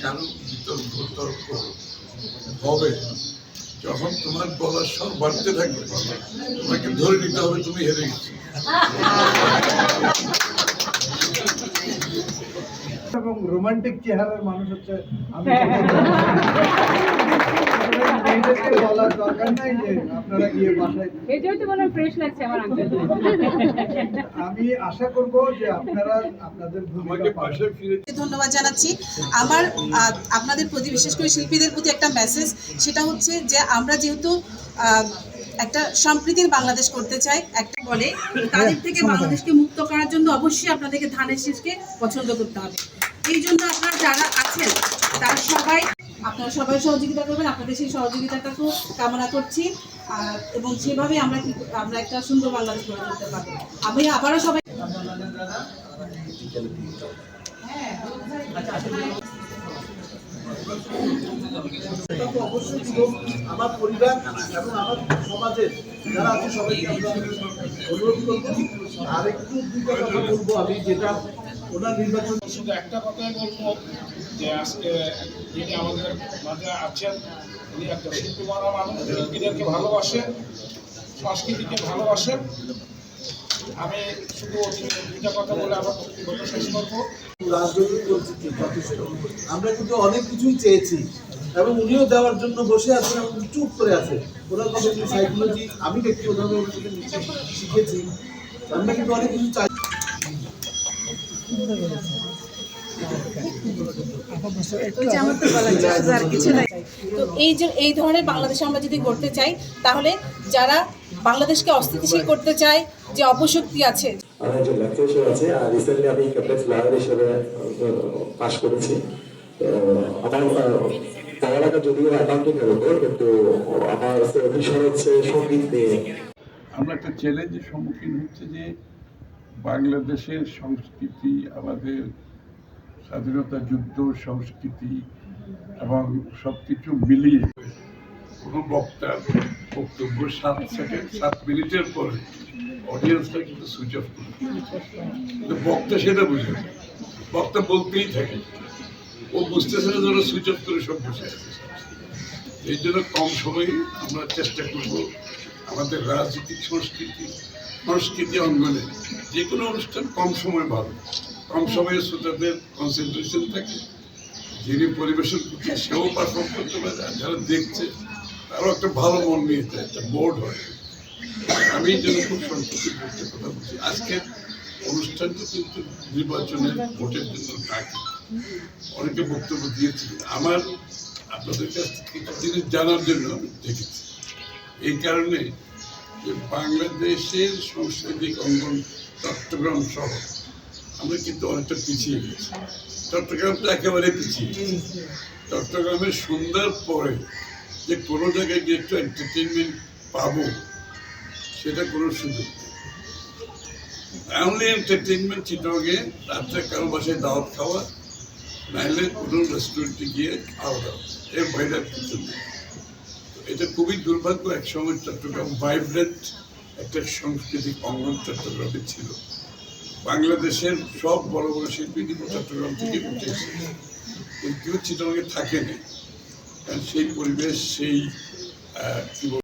কারো বিতর্ক তর্ক হবে, যখন তোমার বলার স্বর বাড়তে থাকবে তোমাকে ধরে নিতে হবে তুমি হেরে গেছো। এবং রোমান্টিক চেহারার মানুষ হচ্ছে আমি বলার দরকার নাই যে আপনারা গিয়ে বাসায়, এটাই তো মনে ফ্রেশ লাগছে আমার আঙ্কেল। আমি আশা করব যে আপনারা আপনাদের ভূমিকা বাসায় ফিরে ধন্যবাদ জানাচ্ছি। আমার আপনাদের প্রতি, বিশেষ করে শিল্পীদের প্রতি একটা মেসেজ, সেটা হচ্ছে যে আমরা যেহেতু একটা সম্প্রীতির বাংলাদেশ করতে চাই, একটা বলে তাদের থেকে বাংলাদেশকে মুক্ত করার জন্য অবশ্যই আপনাদেরকে ধানের শীষকে পছন্দ করতে হবে। এই জন্য আপনারা যারা আছেন আপনারা সবাই সহযোগিতা করবেন, আপনাদের সেই সহযোগিতাটাকেও কামনা করছি। এবং সেভাবে আমরা একটা সুন্দর বাংলাদেশ গড়ে তুলতে পারবো। আমি আবারও সবাই অবশ্যই আমার পরিবার এবং আমার সমাজের যারা আছে সবাইকে আমরা অনুরোধ করবো। আর একটু দুইটা কথা বলবো আমি, যেটা ওনার নির্বাচন, শুধু একটা কথাই বলবো যে আজকে যিনি আমাদের মাঝে আছেন উনি একটা শিল্পীমানা মানুষ, শিল্পীদেরকে ভালোবাসেন, সংস্কৃতিকে ভালোবাসেন। আমি শুধু দুইটা কথা বলে আমার বক্তব্য শেষ করবো। রাজনৈতিক পরিস্থিতি যথেষ্ট, আমরা কিন্তু অনেক কিছুই চেয়েছি এবং উনিও দেওয়ার জন্য বসে আছেন এবং চুপ করে আছে। ওনার কাছে সাইকোলজি আমি ব্যক্তিগতভাবে ওনার থেকে শিখেছি। আমরা কিন্তু অনেক কিছু চাই। তো এই ধরনের বাংলাদেশ আমরা যদি করতে চাই, তাহলে যারা বাংলাদেশকে অস্থিতিশীল করতে চায়, যে অপশক্তি আছে, আমার একজন লেকচার আছে, আর রিসেন্টলি আমি ক্যাপ্টেন ফ্লাওয়ার হিসেবে পাশ করেছি। আমার পড়ালেখা যদিও অ্যাকাউন্টিং এর উপর, কিন্তু আমার ভীষণ হচ্ছে সঙ্গীত নিয়ে। আমরা একটা চ্যালেঞ্জের সম্মুখীন হচ্ছে যে বাংলাদেশের সংস্কৃতি, আমাদের স্বাধীনতা যুদ্ধ সংস্কৃতি এবং সবকিছু মিলিয়ে কোনো বক্তার বক্তব্য 7 মিনিটের পরে অডিয়েন্সটা কিন্তু সুইচ অফ করে, কিন্তু বক্তা সেটা বুঝে, বক্তা বলতেই থাকে, ও বুঝতেছে না যেন সুইচ অফ করে সব বসে আছে। এই জন্য কম সময়ে আমরা চেষ্টা করব আমাদের রাজনৈতিক সংস্কৃতি অঙ্গনে যে কোনো অনুষ্ঠান কম সময় ভালো, কম সময়ে শ্রোতাদের কনসেন্ট্রেশন থাকে, যিনি পরিবেশন করছে সেও পারফর্ম করতে পারে, আর যারা দেখছে তারাও একটা ভালো মন নিয়ে যায়, একটা বোর্ড হয়। আমি এই জন্য খুব সংক্ষেপে বলতে কথা বলছি। আজকের অনুষ্ঠানটা কিন্তু নির্বাচনের ভোটের জন্য ডাকি, অনেকে বক্তব্য দিয়েছিল। আমার আপনাদের কাছ থেকে কিছু জিনিস জানার জন্য আমি দেখেছি। এই কারণে যে বাংলাদেশের সাংস্কৃতিক অঙ্গন চট্টগ্রাম সহ আমরা কিন্তু অনেকটা পিছিয়ে গেছি। চট্টগ্রাম তো একেবারে পিছিয়ে গেছে। চট্টগ্রামের সন্ধ্যার পরে যে কোনো জায়গায় গিয়ে একটু এন্টারটেনমেন্ট পাবো, সেটা কোনো সুযোগ নেই। অনলি এন্টারটেনমেন্ট চিটগে রাত্রে কারো বাসায় দাওয়াত খাওয়া, নাইলে কোনো রেস্টুরেন্টে গিয়ে খাওয়া দাওয়া, এর বাইরে কিছু নেই। এটা খুবই দুর্ভাগ্য। একসময় চট্টগ্রাম ভাইব্রেন্ট একটা সাংস্কৃতিক অঙ্গন চট্টগ্রামে ছিল। বাংলাদেশের সব বড় বড় শিল্পী কিন্তু চট্টগ্রাম থেকে উঠে এসেছে, কিন্তু চিটগাঁয়ে থাকে না, কারণ সেই পরিবেশ, সেই কি